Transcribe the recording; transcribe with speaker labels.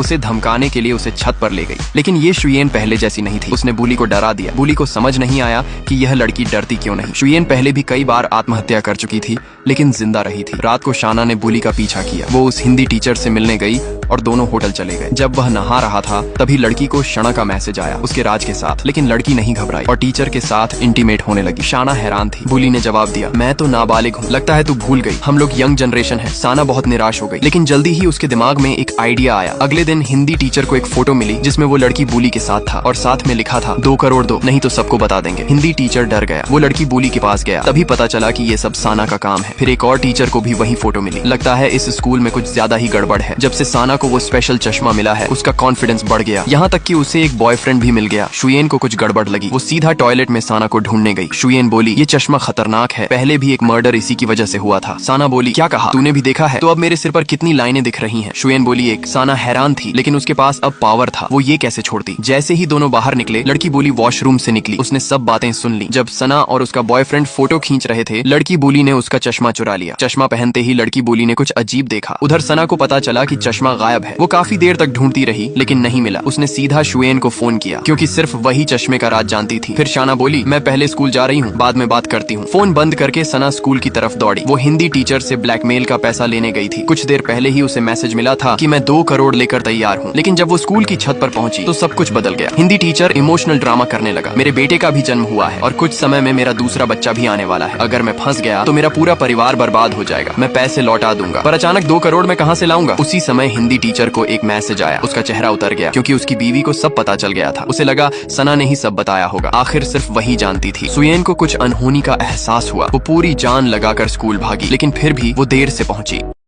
Speaker 1: उसे धमकाने के लिए उसे छत पर ले गई। लेकिन ये शुयेन पहले जैसी नहीं थी। उसने बुली को डरा दिया। बुली को समझ नहीं आया कि यह लड़की डरती क्यों नहीं। शुयेन पहले भी कई बार आत्महत्या कर चुकी थी लेकिन जिंदा रही थी। रात को शाना ने बुली का पीछा किया। वो उस हिंदी टीचर से मिलने गई और दोनों होटल चले गए। जब वह नहा रहा था तभी लड़की को शना का मैसेज आया उसके राज के साथ। लेकिन लड़की नहीं घबराई और टीचर के साथ इंटीमेट होने लगी। शाना हैरान थी। बुली ने जवाब दिया, मैं तो नाबालिग हूँ, लगता है तू भूल गई, हम लोग यंग जनरेशन है। शाना बहुत निराश हो गई। लेकिन जल्दी ही उसके दिमाग में एक आइडिया आया। अगले दिन हिंदी टीचर को एक फोटो मिली जिसमें वो लड़की बुली के साथ था और साथ में लिखा था 2 करोड़ दो, नहीं तो सबको बता देंगे। हिंदी टीचर डर गया। वो लड़की बुली के पास गया। तभी पता चला कि ये सब साना का काम है। फिर एक और टीचर को भी वही फोटो मिली। लगता है इस स्कूल में कुछ ज्यादा ही गड़बड़ है। जब से साना को वो स्पेशल चश्मा मिला है उसका कॉन्फिडेंस बढ़ गया। यहाँ तक कि उसे एक बॉयफ्रेंड भी मिल गया। शुयेन को कुछ गड़बड़ लगी। वो सीधा टॉयलेट में साना को ढूंढने गई। शुयेन बोली, ये चश्मा खतरनाक है, पहले भी एक मर्डर इसी की वजह से हुआ था। साना बोली, क्या कहा, तूने भी देखा है? तो अब मेरे सिर पर कितनी लाइनें दिख रही हैं। शुयेन बोली, एक। साना हैरान थी लेकिन उसके पास अब पावर था। वो ये कैसे छोड़ती। जैसे ही दोनों बाहर निकले लड़की बोली वॉशरूम से निकली। उसने सब बातें सुन ली। जब सना और उसका बॉयफ्रेंड फोटो खींच रहे थे लड़की बोली ने उसका चश्मा चुरा लिया। चश्मा पहनते ही लड़की बोली ने कुछ अजीब देखा। उधर सना को पता चला कि चश्मा गायब है। वो काफी देर तक ढूंढती रही लेकिन नहीं मिला। उसने सीधा शुयेन को फोन किया क्योंकि सिर्फ वही चश्मे का राज जानती थी। फिर शाना बोली, मैं पहले स्कूल जा रही हूँ, बाद में बात करती हूँ। फोन बंद करके सना स्कूल की तरफ दौड़ी। वो हिंदी टीचर से ब्लैकमेल का पैसा लेने गई थी। कुछ देर पहले ही उसे मैसेज मिला था कि मैं 2 करोड़ लेकर तैयार हूँ। लेकिन जब वो स्कूल की छत पर पहुंची तो सब कुछ बदल गया। हिंदी टीचर इमोशनल ड्रामा करने लगा। मेरे बेटे का भी जन्म हुआ है और कुछ समय में मेरा दूसरा बच्चा भी आने वाला है। अगर मैं फंस गया तो मेरा पूरा परिवार बर्बाद हो जाएगा। मैं पैसे लौटा दूंगा पर अचानक 2 करोड़ मैं कहाँ से लाऊंगा। उसी समय हिंदी टीचर को एक मैसेज आया। उसका चेहरा उतर गया क्योंकि उसकी बीवी को सब पता चल गया था। उसे लगा सना ने ही सब बताया होगा। आखिर सिर्फ वही जानती थी। शुयेन को कुछ अनहोनी का एहसास हुआ। वो पूरी जान लगाकर स्कूल भागी लेकिन फिर भी वो देर से पहुंची।